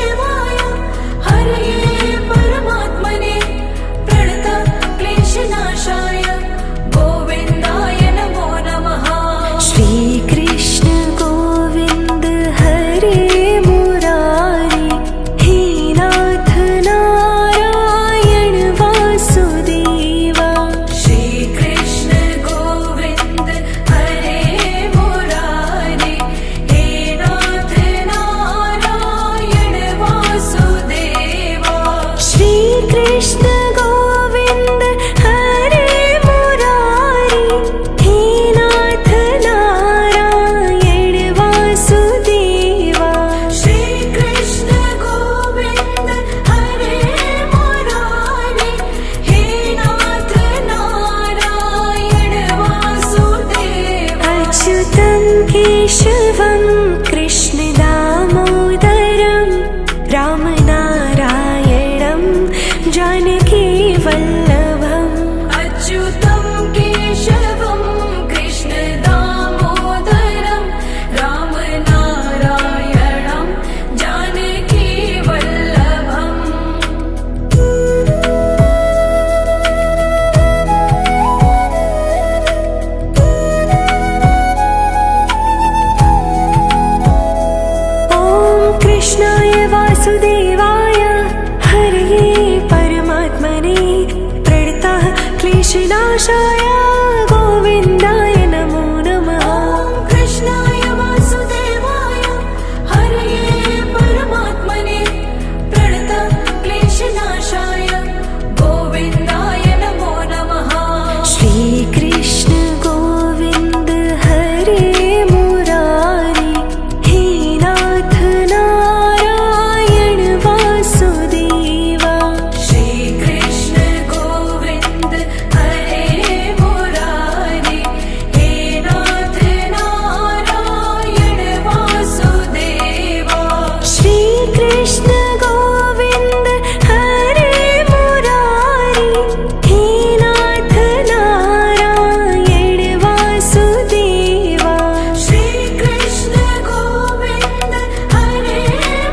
वासुदेवाय हरये परमात्मने प्रणतः क्लेशनाशाय गोविन्दाय नमो नमः। श्री कृष्ण गोविंद हरे मुरारी हे नाथ नारायण वासुदेवा। श्री कृष्ण गोविंद हरे मुरारी हे नाथ नारायण वासुदेवा। श्री कृष्ण गोविंद हरे मुरारी हे नाथ नारायण वासुदेवा। श्री कृष्ण गोविंद हरे मुरारी हे नाथ नारायण वासुदेवा। अच्युतं केशवं कृष्ण दामोदरं रामनारायणं जानकी वल्लभम्। अच्युतं केशवं कृष्ण दामोदरं रामनारायणं जानकी वल्लभम्। ॐ कृष्णाय वासुदेवाय हरये परमात्मने प्रणतः क्लेशनाशाय गोविन्दाय नमो नमः। ॐ कृष्णाय वासुदेवाय हरये परमात्मने प्रणतः क्लेशनाशाय गोविन्दाय नमो नमः। श्री कृष्ण गोविंद हरे मुरारी हे नाथ नारायण वासुदेवा। श्री कृष्ण गोविंद हरे मुरारी हे नाथ नारायण वासुदेवा। श्री कृष्ण गोविंद हरे मुरारी हे नाथ नारायण वासुदेवा। श्री कृष्ण गोविंद हरे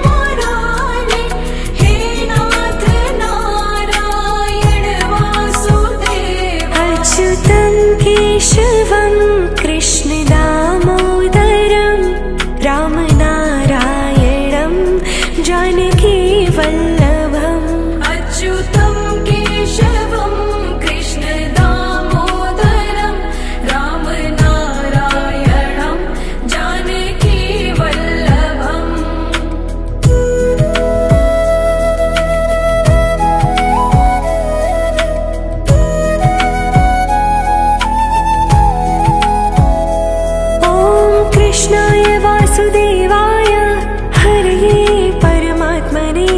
मुरारी हे नाथ नारायण वासुदेवा। अच्युतं केशवं कृष्ण दामोदरं रामनारायणं जानकी वल्लभम्। अच्युतं केशवं कृष्ण दामोदरं रामनारायणं जानकी वल्लभम्। ॐ कृष्णाय वासुदेवाय हरये परमात्मने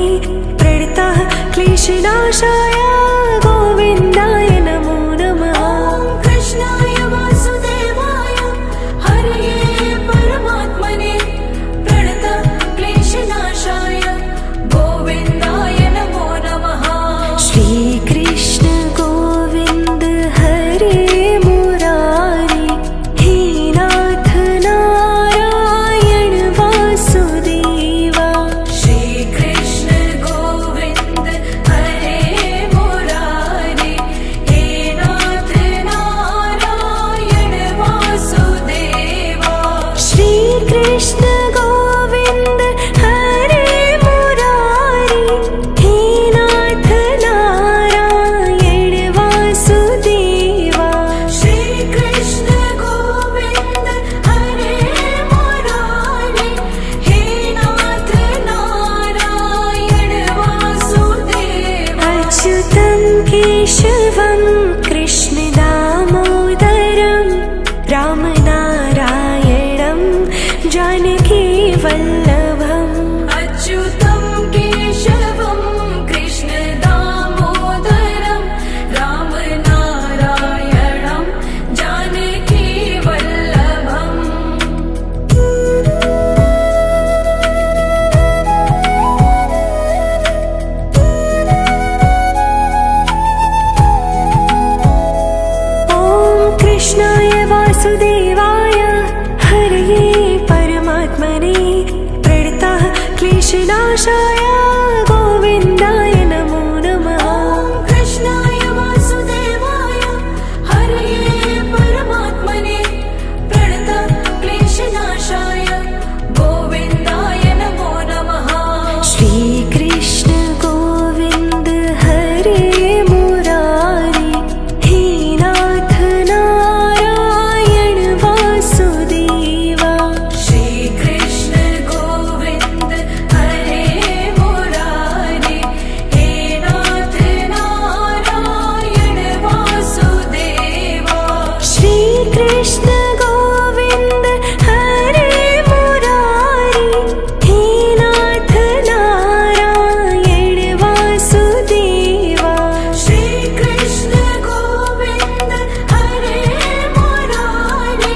प्रणतः क्लेशनाशाय गोविन्दाय नमो नमः। ॐ कृष्णाय वासुदेवाय हरये परमात्मने प्रणतः क्लेशनाशाय गोविन्दाय नमो नमः। श्री कृष्ण गोविंद हरे मुरारी हे नाथ नारायण वासुदेवा। श्री कृष्ण गोविंद हरे कृष्णकेशवं गोविन्दाय नमो नमः। कृष्णाय वासुदेवाय हरये परमात्मने प्रणतक्लेशनाशाय गोविन्दाय नमो नमः। श्रीकृष्ण गोविन्द हरे मुरारी हे नाथ नारायण वासुदेवा। श्रीकृष्ण गोविन्द हरे मुरारी हे नाथ नारायण वासुदेवा। श्रीकृष्ण गोविन्द हरे मुरारी हे नाथ नारायण वासुदेवा। श्रीकृष्ण गोविन्द हरे मुरारी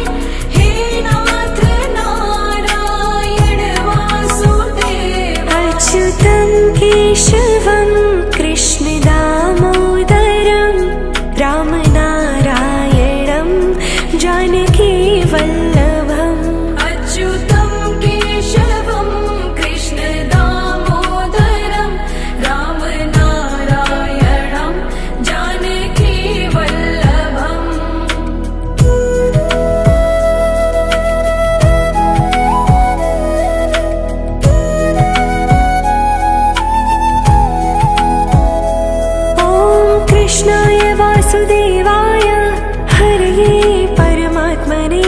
हे नाथ नारायण वासुदेवा। अच्युतं केशवं कृष्ण दामोदरं रामनारायणं जानकी वल्लभम्। अच्युतं केशवं कृष्ण दामोदरं रामनारायणं जानकी वल्लभम्। ॐ कृष्णाय वासुदेवाय हरये परमात्मने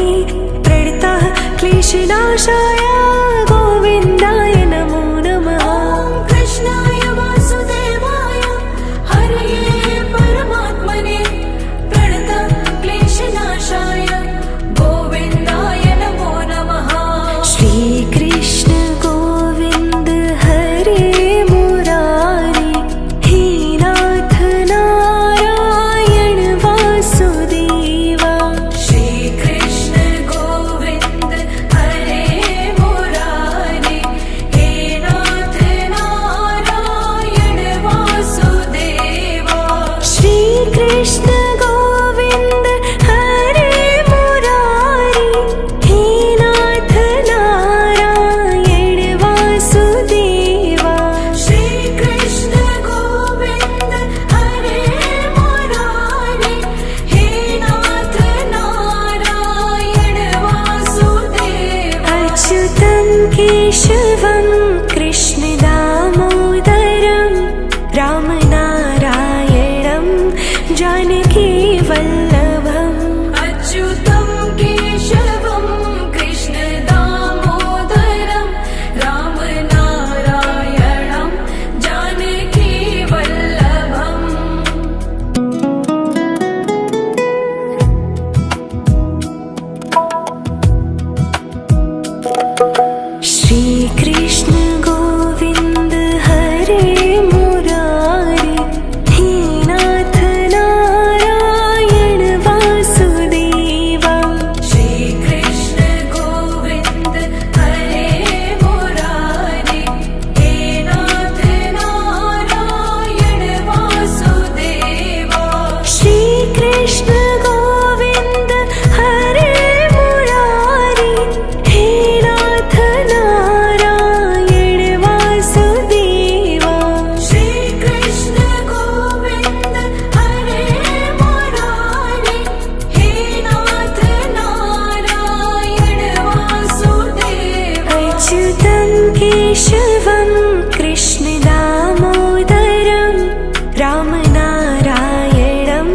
प्रणतः क्लेशनाशाय गोविन्दाय नमो नमः। कृष्णाय वासुदेवाय हरये परमात्मने प्रणतक्लेशनाशाय गोविन्दाय नमो नमः। श्रीकृष्ण गोविन्द हरे मुरारी हे नाथ नारायण वासुदेवा। श्रीकृष्ण गोविन्द हरे मुरारी हे नाथ नारायण वासुदेवा। श्रीकृष्ण गोविन्द हरे मुरारी हे नाथ नारायण वासुदेवा। श्रीकृष्ण गोविन्द हरे मुरारी हे नाथ नारायण वासुदेवा। अच्युतं केशवं कृष्ण दामोदरं रामनारायणं जानकी वल्लभम्। अच्युतं केशवं कृष्ण दामोदरं रामनारायणं जानकी वल्लभम्। श्रीकृष्ण गोविन्द हरे मुरारी हे नाथ नारायण वासुदेवा। श्रीकृष्ण गोविन्द हरे मुरारी हे नाथ नारायण वासुदेवा। श्रीकृष्ण गोविन्द हरे मुरारी हे नाथ नारायण वासुदेवा। श्रीकृष्ण गोविन्द हरे मुरारी हे नाथ नारायण वासुदेवा। अच्युतं केशवं कृष्ण दामोदरं रामनारायणं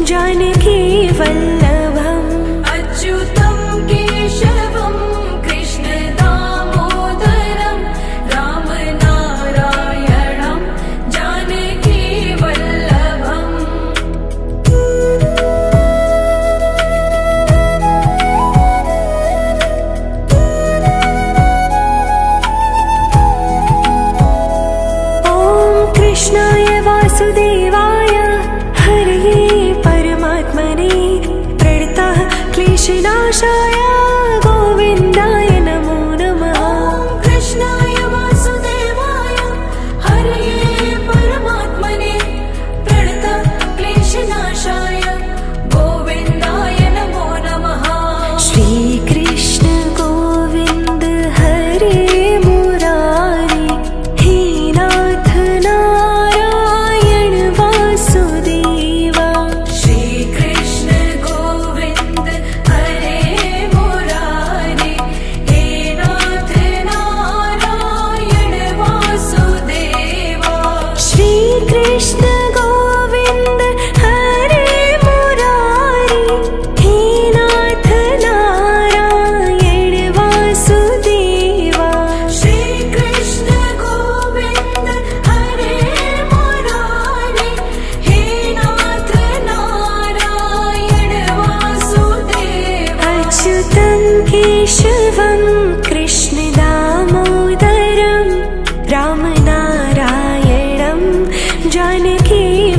जानकी वल्लभम्। अच्युतं केशवं कृष्ण दामोदरं रामनारायणं जानकी वल्लभम्। ॐ कृष्णाय वासुदेवाय हरये परमात्मने प्रणतः क्लेशनाशाय गोविन्दाय नमो नमः। कृष्णाय वासुदेवाय हरये परमात्मने प्रणतक्लेशनाशाय गोविन्दाय नमो नमः। श्रीकृष्ण गोविन्द हरे मुरारी केशवं कृष्णदामोदरं रामनारायणं जानकीवल्लभम्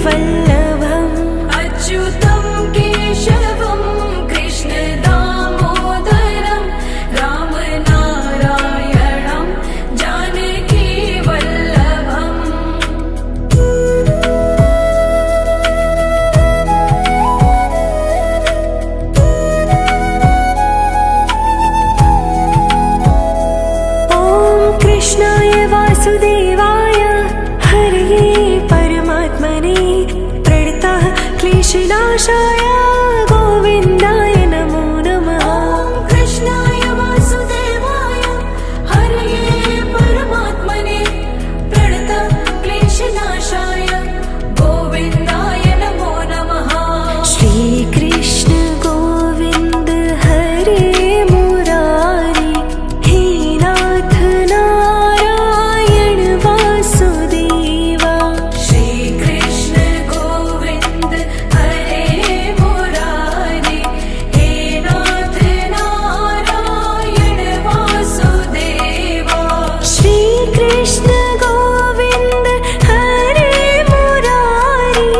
अच्युतं केशवं कृष्णदामोदरं रामनारायणं जानकीवल्लभम् ॐ कृष्णाय वासुदेवाय हरये परमात्मने प्रणतः क्लेशनाशाय गोविन्दाय नमो नमः ॐ कृष्णाय वासुदेवाय हरये परमात्मने प्रणतः क्लेशनाशाय गोविन्दाय नमो नमः श्रीकृष्ण गोविन्द हरे मुरारी हे नाथ नारायण वासुदेवा श्रीकृष्ण गोविन्द हरे मुरारी हे नाथ नारायण वासुदेवा श्रीकृष्ण गोविन्द हरे मुरारी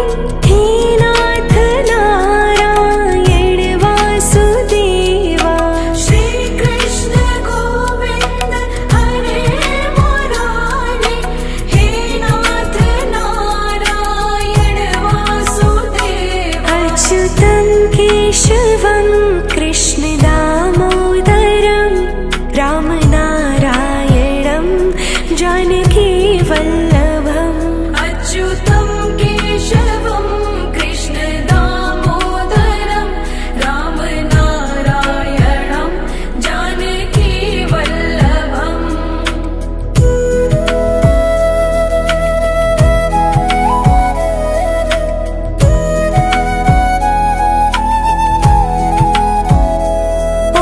हे नाथ नारायण वासुदेवा श्रीकृष्ण गोविन्द हरे मुरारी हे नाथ नारायण वासुदेवा अच्युतं केशवं कृष्णदामोदरं रामनारायणं जानकीवल्लभम् अच्युतं केशवं कृष्णदामोदरं रामनारायणं जानकीवल्लभम्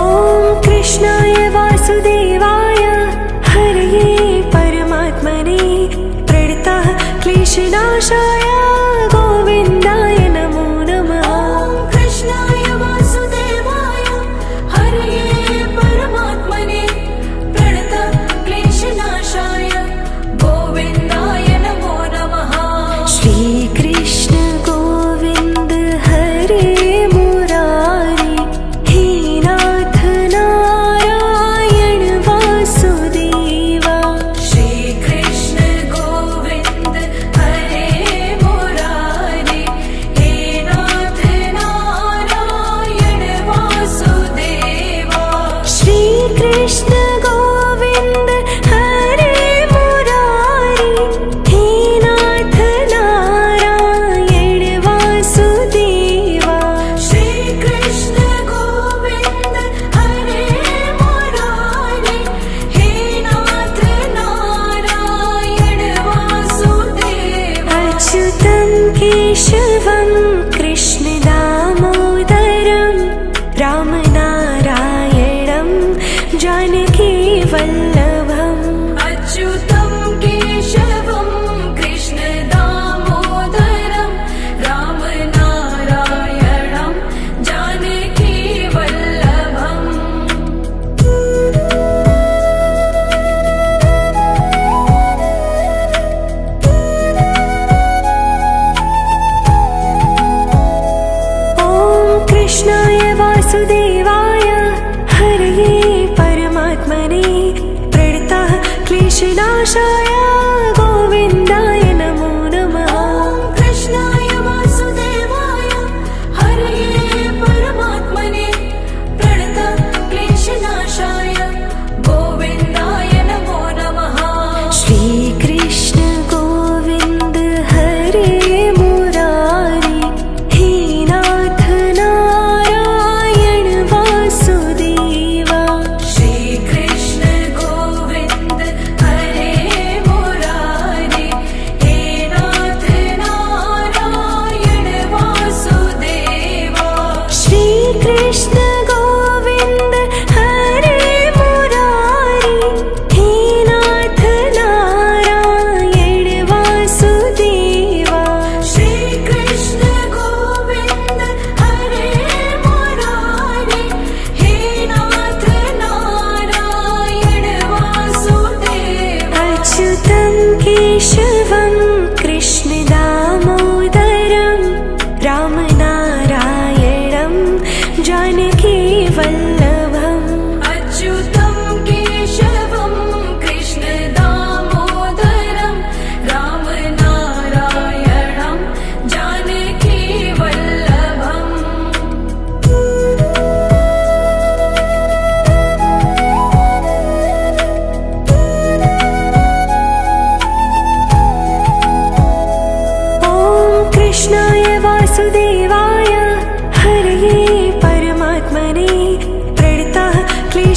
ॐ कृष्णाय वासुदेवाय हरये परमात्मने प्रणतः क्लेशनाशाय गोविन्दाय नमो नमः ॐ कृष्णाय वासुदेवाय हरये परमात्मने प्रणतः क्लेशनाशाय गोविन्दाय नमो नमः श्रीकृष्ण गोविन्द हरे मुरारी हे नाथ नारायण वासुदेवा श्रीकृष्ण गोविन्द हरे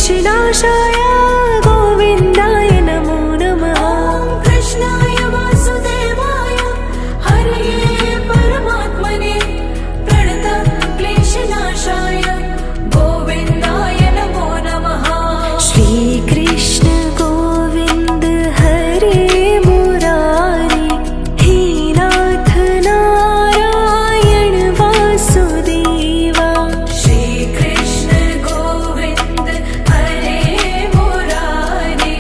क्लेशनाशाय गोविन्दाय नमो नमः। ॐ कृष्णाय वासुदेवाय हरये परमात्मने प्रणतक्लेशनाशाय गोविन्दाय नमो नमः। श्रीकृष्ण गोविन्द हरे मुरारी हे नाथ नारायण वासुदेवा। श्रीकृष्ण गोविन्द हरे मुरारी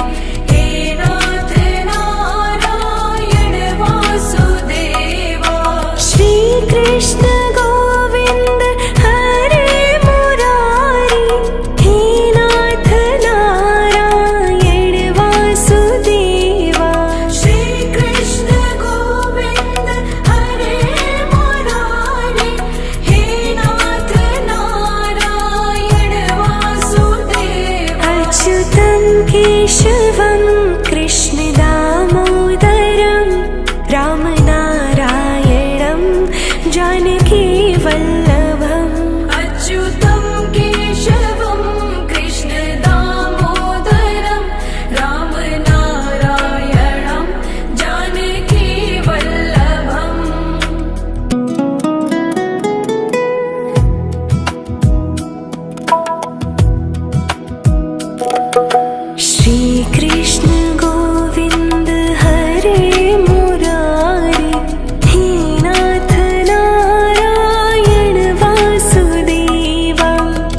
हे नाथ नारायण वासुदेवा। श्रीकृष्ण गोविन्द हरे मुरारी हे नाथ नारायण वासुदेवा। श्रीकृष्ण गोविन्द हरे मुरारी हे नाथ नारायण वासुदेवा। अच्युतं केशवं कृष्ण दामोदरं रामनारायणं जानकी वल्लभम्। अच्युतं केशवं कृष्ण दामोदरं रामनारायणं जानकी वल्लभम्। श्रीकृष्ण गोविन्द हरे मुरारी हे नाथ नारायण वासुदेवा।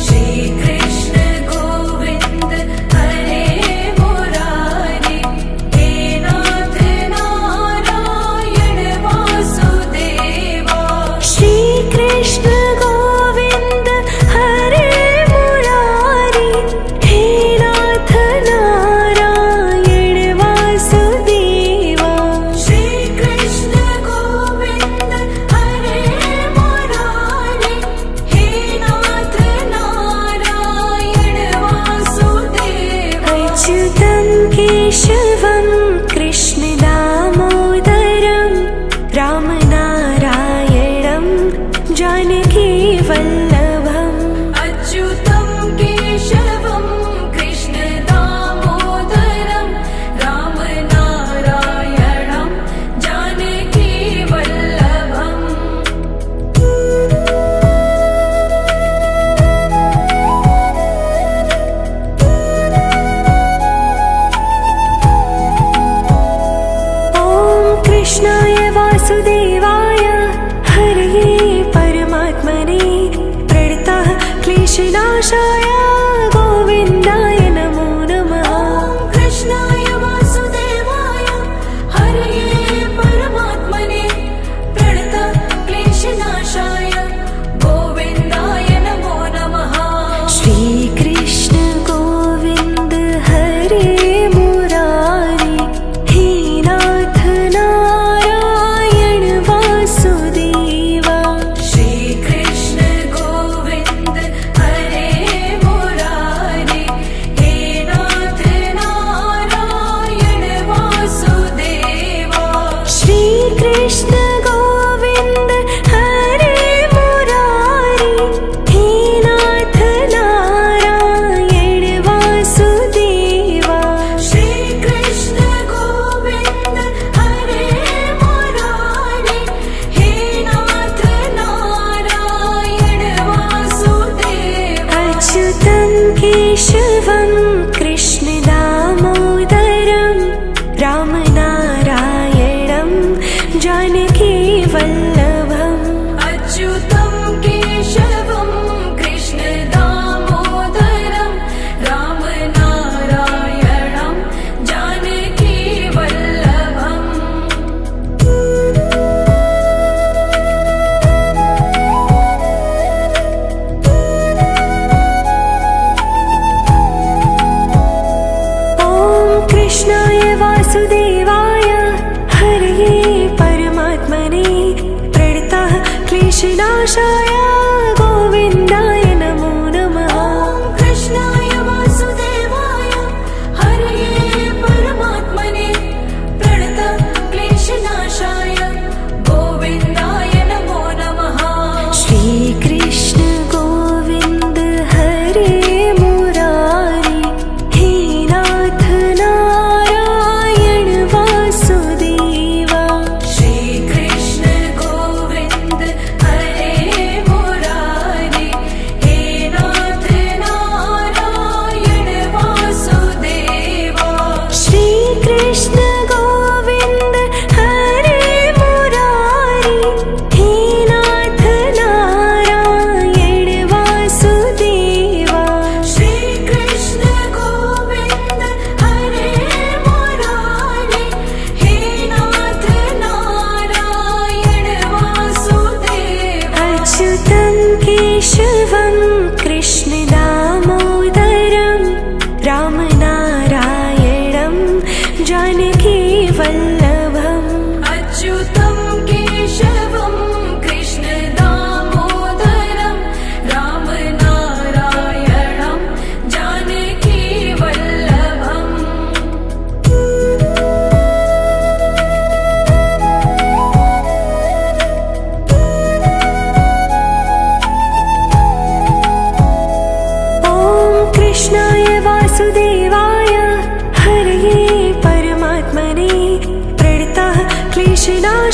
श्रीकृष्ण गोविन्द हरे मुरारी हे नाथ नारायण वासुदेवा। श्रीकृष्ण गोविन्द हरे मुरारी हे नाथ नारायण वासुदेवा। श्रीकृष्ण गोविन्द हरे मुरारी हे नाथ नारायण वासुदेवा। अच्युतं केशवं कृष्ण दामोदरं रामनारायणं जानकी वल्लभम्। अच्युतं केशवं कृष्ण दामोदरं रामनारायणं जानकी वल्लभम्। ॐ कृष्णाय वासुदेवाय हरये परमात्मने प्रणतः क्लेशनाशाय गोविन्दाय नमो नमः। ॐ कृष्णाय वासुदेवाय हरये परमात्मने प्रणतक्लेशनाशाय गोविन्दाय नमो नमः। श्रीकृष्ण गोविन्द हरे मुरारी हे नाथ नारायण वासुदेवा। श्रीकृष्ण गोविन्द हरे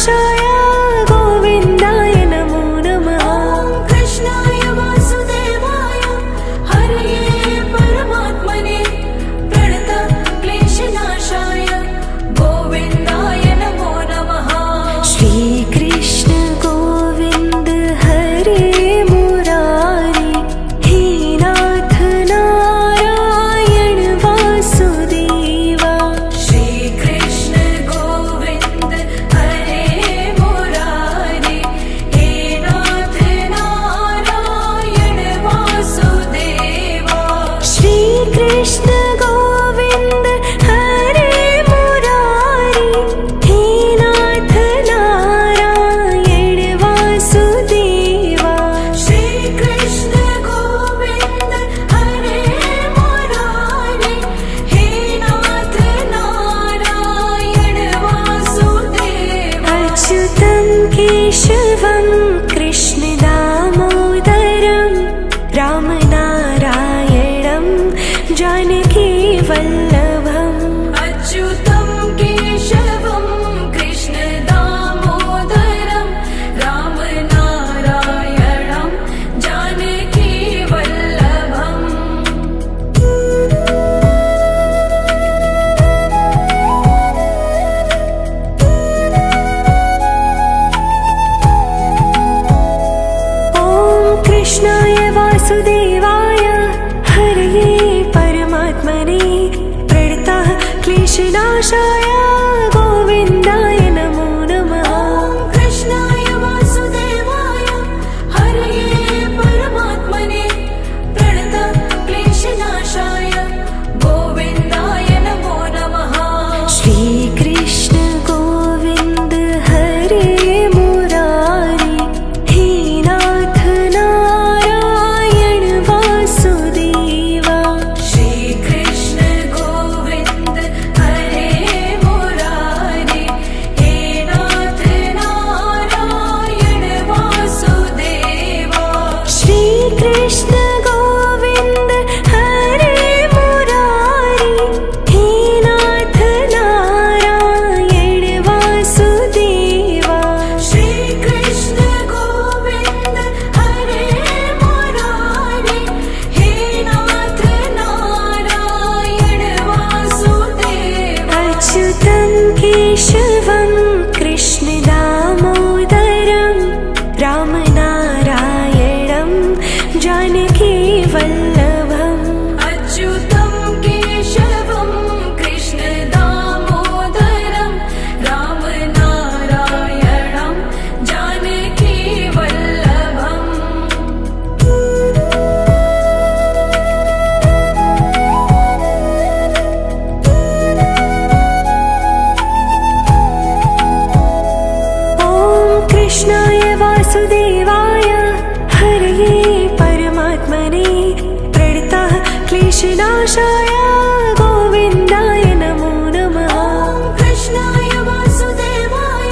कृष्णकेशवं गोविन्दाय नमो नमः। ॐ कृष्णाय वासुदेवाय हरये परमात्मने प्रणतक्लेशनाशाय गोविन्दाय नमो नमः। श्रीकृष्ण गोविन्द हरे मुरारी हे नाथ नारायण वासुदेवा। श्रीकृष्ण गोविन्द हरे मुरारी हे नाथ नारायण वासुदेवा। श्रीकृष्ण गोविन्द हरे मुरारी हे नाथ नारायण वासुदेवा। श्रीकृष्ण गोविन्द हरे मुरारी हे नाथ नारायण वासुदेवा। अच्युतं केशवं कृष्ण दामोदरं रामनारायणं जानकी वल्लभम्। अच्युतं केशवं कृष्ण दामोदरं रामनारायणं जानकी वल्लभम्। ॐ कृष्णाय वासुदेवाय हरये परमात्मने प्रणतः क्लेशनाशाय गोविन्दाय नमो नमः। ॐ कृष्णाय वासुदेवाय हरये परमात्मने प्रणतक्लेशनाशाय गोविन्दाय नमो नमः। श्रीकृष्ण गोविन्द हरे मुरारी हे नाथ नारायण वासुदेवा। श्रीकृष्ण गोविन्द हरे मुरारी हे नाथ नारायण वासुदेवा। श्रीकृष्ण गोविन्द हरे मुरारी हे नाथ नारायण वासुदेवा। श्रीकृष्ण गोविन्द हरे मुरारी हे नाथ नारायण वासुदेवा। अच्युतं केशवं कृष्ण दामोदरं रामनारायणं जानकी वल्लभम्। अच्युतं केशवं कृष्ण दामोदरं रामनारायणं जानकी वल्लभम्। ॐ कृष्णाय वासुदेवाय हरये परमात्मने प्रणतः क्लेशनाशाय गोविन्दाय नमो नमः। ॐ कृष्णाय वासुदेवाय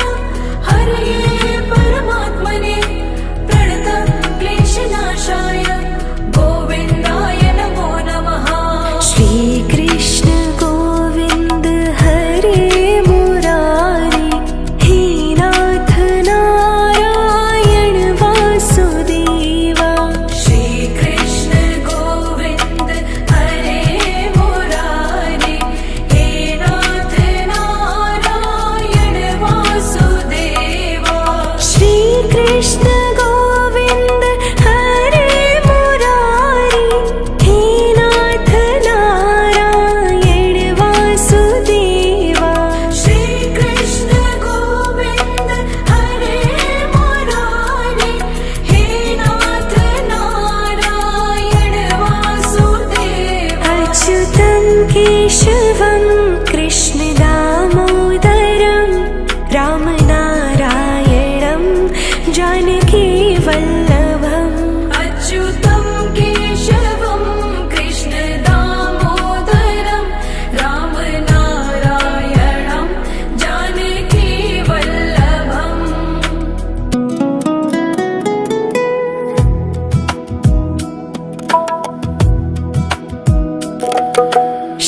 हरये परमात्मने प्रणतक्लेशनाशाय गोविन्दाय नमो नमः। श्रीकृष्ण गोविन्द हरे मुरारी हे नाथ नारायण वासुदेवा। श्रीकृष्ण गोविन्द हरे मुरारी हे नाथ नारायण वासुदेवा। श्रीकृष्ण गोविन्द हरे मुरारी हे नाथ नारायण वासुदेवा। श्रीकृष्ण गोविन्द हरे मुरारी हे नाथ नारायण वासुदेवा। अच्युतं केशवं कृष्ण दामोदरं रामनारायणं जानकी वल्लभम्। अच्युतं केशवं कृष्ण दामोदरं रामनारायणं जानकी वल्लभम्।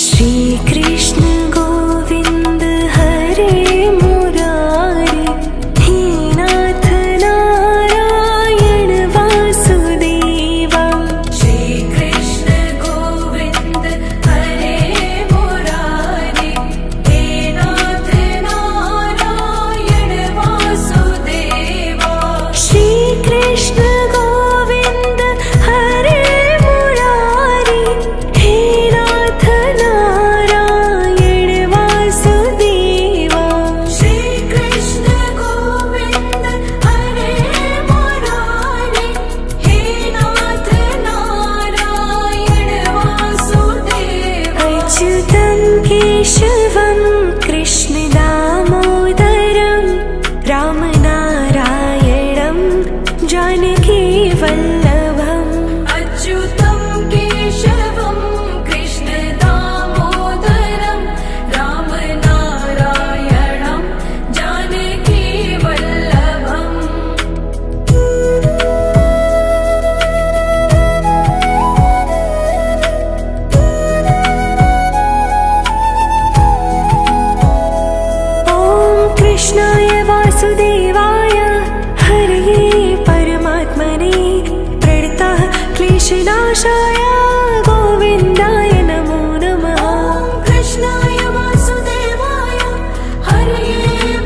श्रीकृष्ण वल्लभम् अच्युतं केशवं कृष्णदामोदरं रामनारायणं जानकीवल्लभम् ॐ कृष्णाय वासुदेवाय हरये परमात्मने प्रणतः क्लेशनाशाय गोविन्दाय नमो नमः ॐ कृष्णाय वासुदेवाय हरये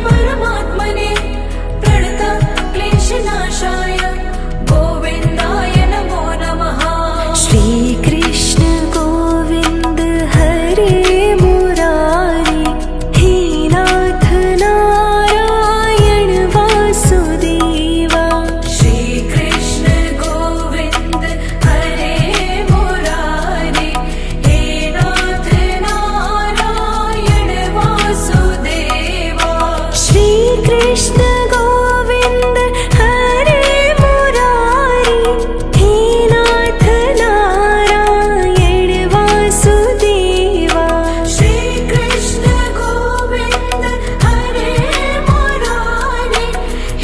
परमात्मने प्रणतः क्लेशनाशाय गोविन्दाय नमो नमः श्रीकृष्ण गोविन्द हरे मुरारी हे नाथ नारायण वासुदेवा श्रीकृष्ण गोविन्द हरे मुरारी हे नाथ नारायण वासुदेवा श्रीकृष्ण गोविन्द हरे मुरारी हे नाथ नारायण वासुदेवा श्रीकृष्ण गोविन्द हरे मुरारी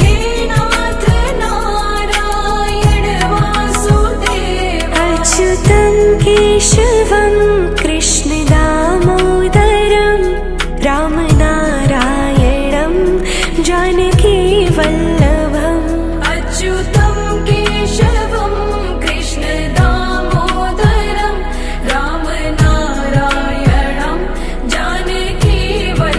हे नाथ नारायण वासुदेवा अच्युतं केशवं कृष्णदामोदरं रामनारायणं जानकीवल्लभम् अच्युतं केशवं कृष्णदामोदरं रामनारायणं जानकीवल्लभम्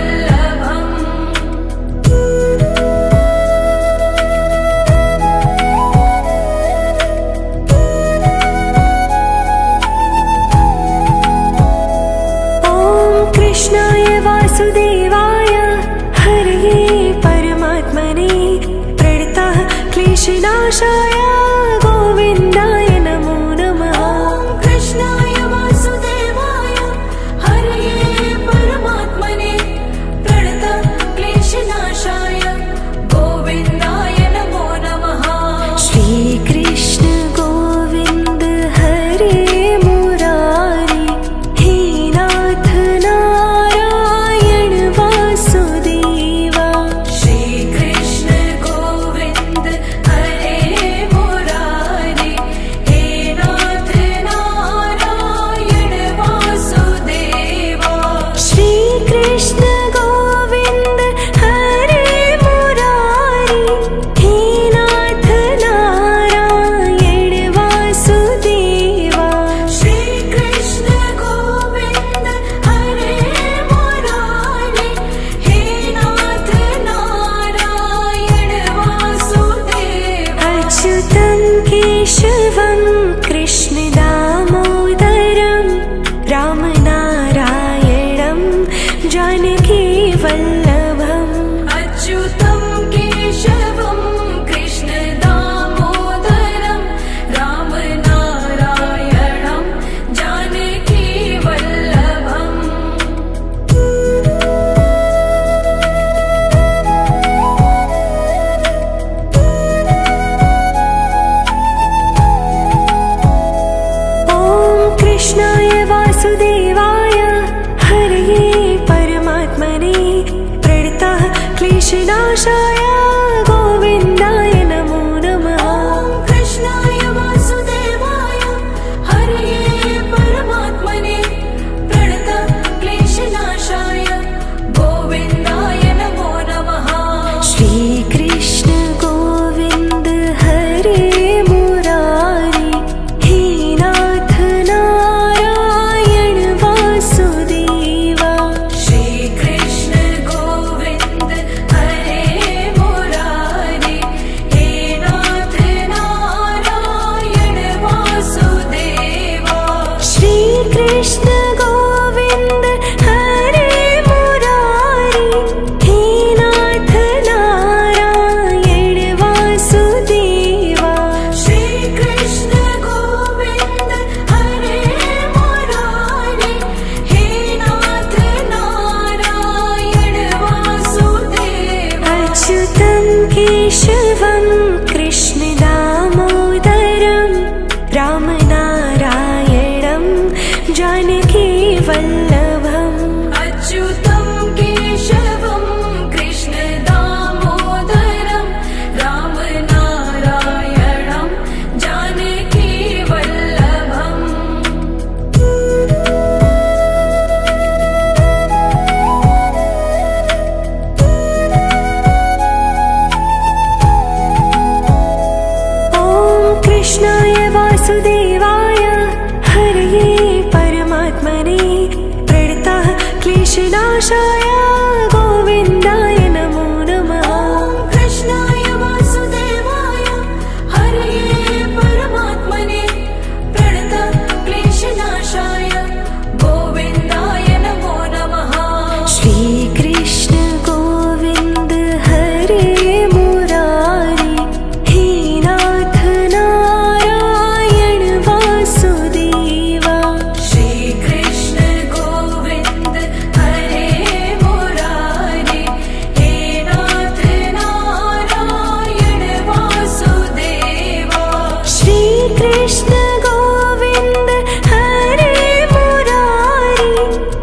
कृष्ण गोविंद हरे मुरारी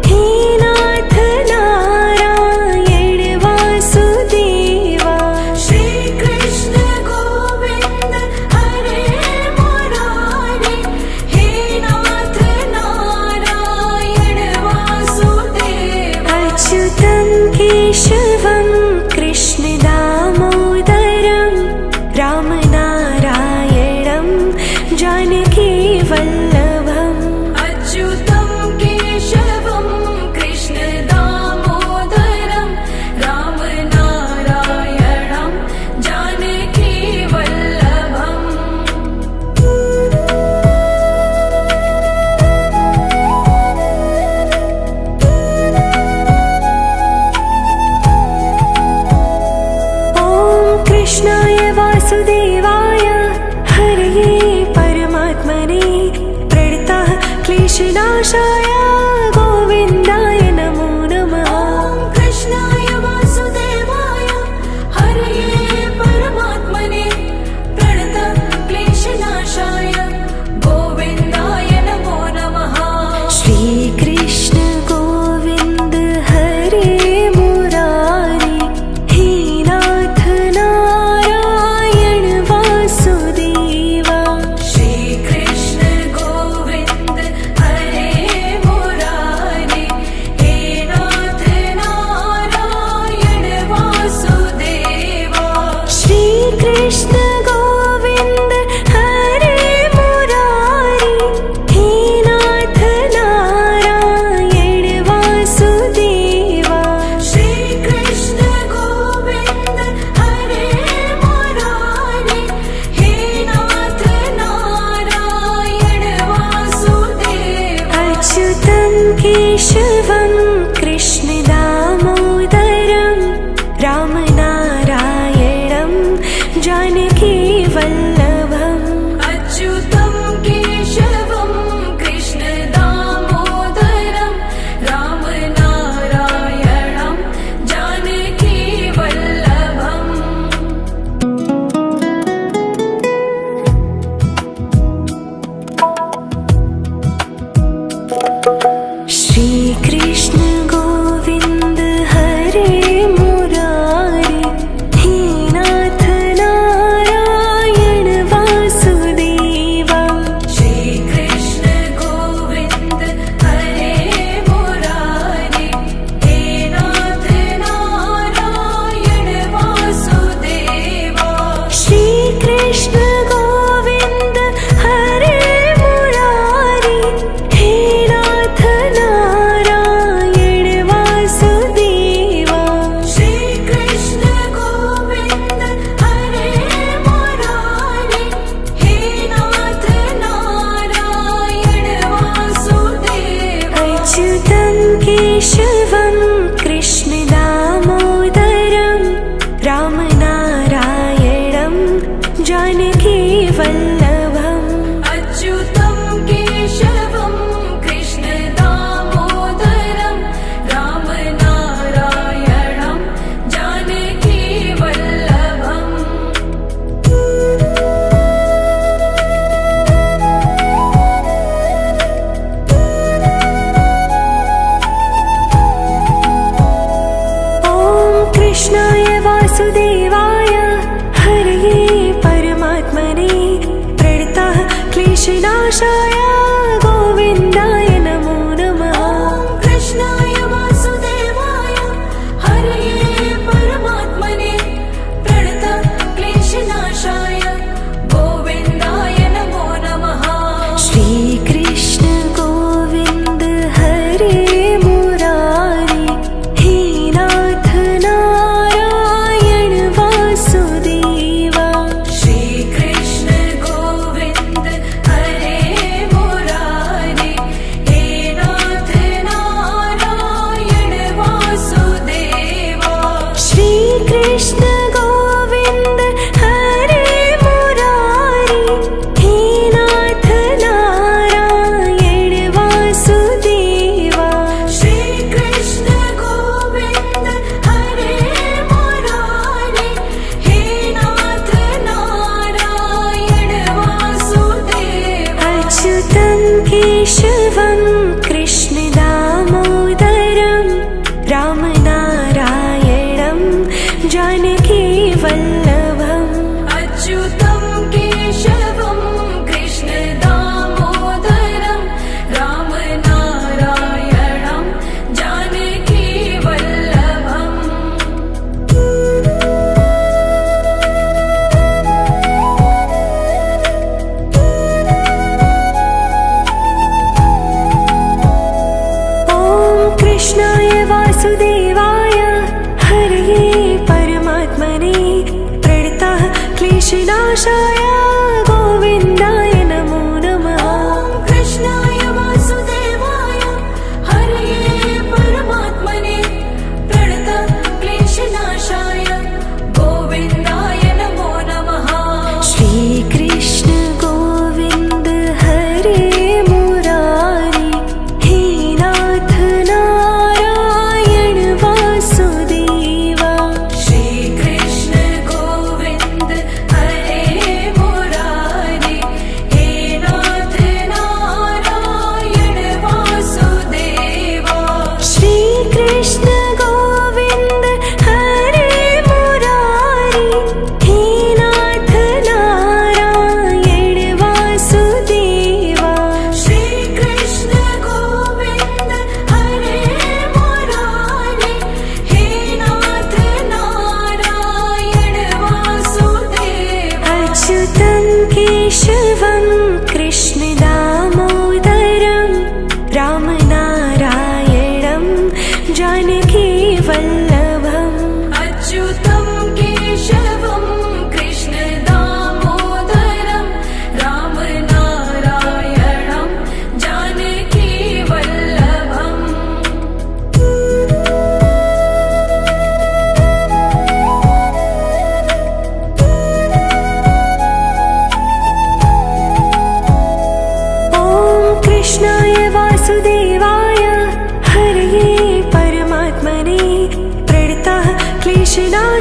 हे नाथ नारायण वासुदेवा श्री कृष्ण गोविंद हरे मुरारी हे नाथ नारायण वासुदेवा अच्युतं केशवं कृष्ण दामोदरं रामनारायणं जानकी वल्लभम् अच्युतं केशवं कृष्ण दामोदरं रामनारायणं जानकी वल्लभम् ॐ कृष्णाय वासुदेवाय हरये परमात्मने प्रणतः क्लेशनाशाय गोविन्दाय नमो नमः ॐ कृष्णाय वासुदेवाय हरये परमात्मने प्रणत क्लेशनाशाय गोविन्दाय नमो नमः श्रीकृष्ण गोविन्द हरे मुरारी हे नाथ नारायण वासुदेवा श्रीकृष्ण गोविन्द हरे मुरारी हे नाथ नारायण वासुदेवा श्रीकृष्ण गोविन्द हरे मुरारी हे नाथ नारायण वासुदेवा श्रीकृष्ण गोविन्द हरे मुरारी हे नाथ नारायण वासुदेवा अच्युतं केशवं कृष्ण दामोदरं रामनारायणं जानकी वल्लभम् अच्युतं केशवं कृष्ण दामोदरं रामनारायणं जानकी वल्लभम् श्रीकृष्ण गोविन्द हरे मुरारी हे नाथ नारायण वासुदेवा श्रीकृष्ण गोविन्द हरे मुरारी हे नाथ नारायण वासुदेवा श्रीकृष्ण गोविन्द हरे मुरारी हे नाथ नारायण वासुदेवा श्रीकृष्ण गोविन्द हरे मुरारी हे नाथ नारायण वासुदेवा अच्युतं केशवं कृष्ण दामोदरं रामनारायणं जानकी वल्लभम् अच्युतं केशवं कृष्ण दामोदरं रामनारायणं जानकी वल्लभम् ॐ कृष्णाय वासुदेवाय हरये परमात्मने प्रणतः क्लेशनाशाय गोविन्दाय नमो नमः ॐ कृष्णाय वासुदेवाय हरये परमात्मने प्रणत क्लेशनाशाय गोविन्दाय नमो नमः श्रीकृष्ण गोविन्द हरे मुरारी हे नाथ नारायण वासुदेवा श्रीकृष्ण गोविन्द हरे मुरारी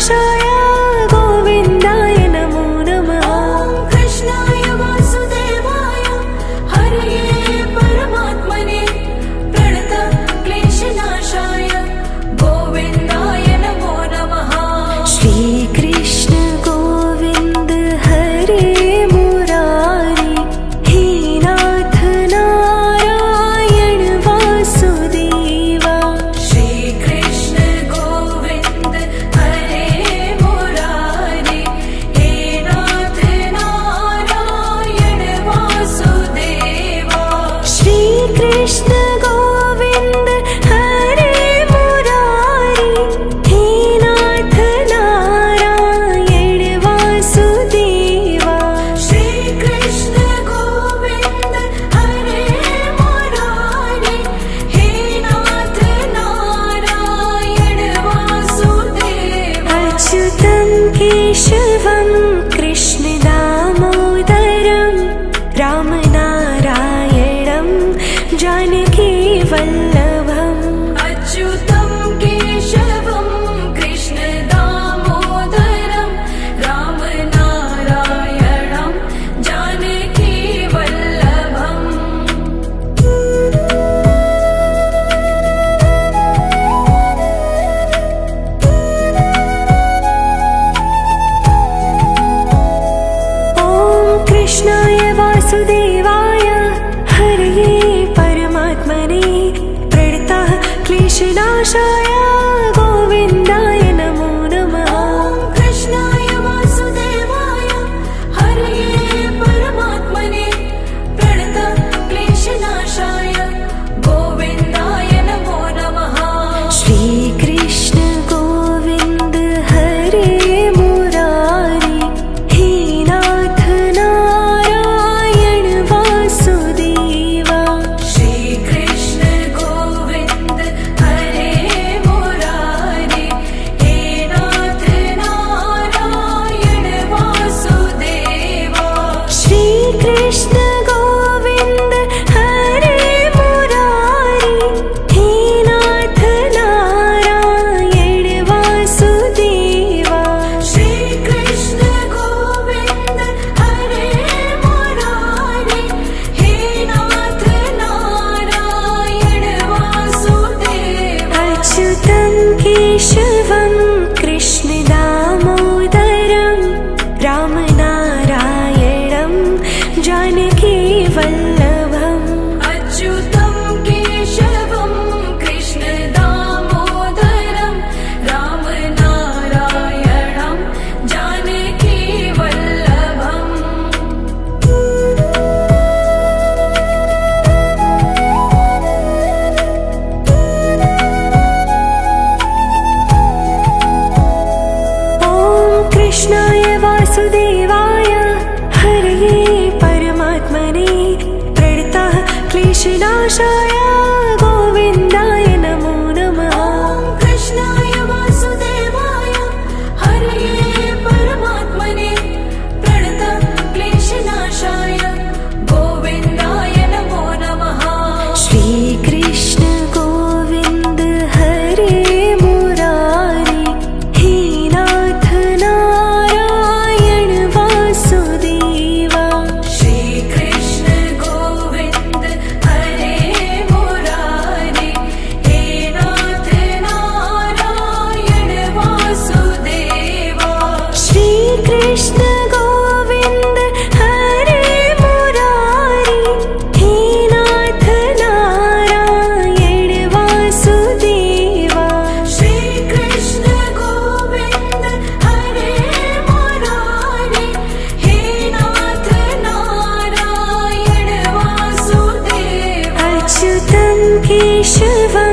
कृष्णनाशाय गोविन्दाय नमो नमः। ॐ कृष्णाय वासुदेवाय हरये परमात्मने प्रणतक्लेशनाशाय गोविन्दाय नमो नमः। श्रीकृष्ण गोविन्द हरे मुरारी हे नाथ नारायण वासुदेवा। श्रीकृष्ण गोविन्द हरे मुरारी हे नाथ नारायण वासुदेवा। श्रीकृष्ण गोविन्द हरे मुरारी हे नाथ नारायण वासुदेवा। श्रीकृष्ण गोविन्द हरे मुरारी हे नाथ नारायण वासुदेवा। अच्युतं केशवं कृष्णदामोदरं रामनारायणं जानकीवल्लभम्। अच्युतं केशवं कृष्णदामोदरं रामनारायणं जानकीवल्लभम्। ॐ कृष्णाय वासुदेवाय हरये परमात्मने प्रणतः क्लेशनाशाय गोविन्दाय नमो नमः। ॐ कृष्णाय वासुदेवाय हरये परमात्मने प्रणतक्लेशनाशाय गोविन्दाय नमो नमः। श्रीकृष्ण गोविन्द हरे मुरारी हे नाथ नारायण वासुदेवा। श्रीकृष्ण गोविन्द हरे मुरारी हे नाथ नारायण वासुदेवा। श्रीकृष्ण गोविन्द हरे मुरारी हे नाथ नारायण वासुदेवा। श्रीकृष्ण गोविन्द हरे मुरारी हे नाथ नारायण वासुदेवा। अच्युतं केशवं कृष्णदामोदरं रामनारायणं जानकीवल्लभम्। अच्युतं केशवं कृष्णदामोदरं रामनारायणं जानकीवल्लभम्। ॐ कृष्णाय वासुदेवाय हरये परमात्मने प्रणतः क्लेशनाशाय गोविन्दाय नमो नमः। ॐ कृष्णाय वासुदेवाय हरये परमात्मने प्रणतक्लेशनाशाय गोविन्दाय नमो नमः। श्रीकृष्ण गोविन्द हरे मुरारी हे नाथ नारायण वासुदेवा। श्रीकृष्ण गोविन्द हरे मुरारी हे नाथ नारायण वासुदेवा। श्रीकृष्ण गोविन्द हरे मुरारी हे नाथ नारायण वासुदेवा। श्रीकृष्ण गोविन्द हरे मुरारी हे नाथ नारायण वासुदेवा। अच्युतं केशवं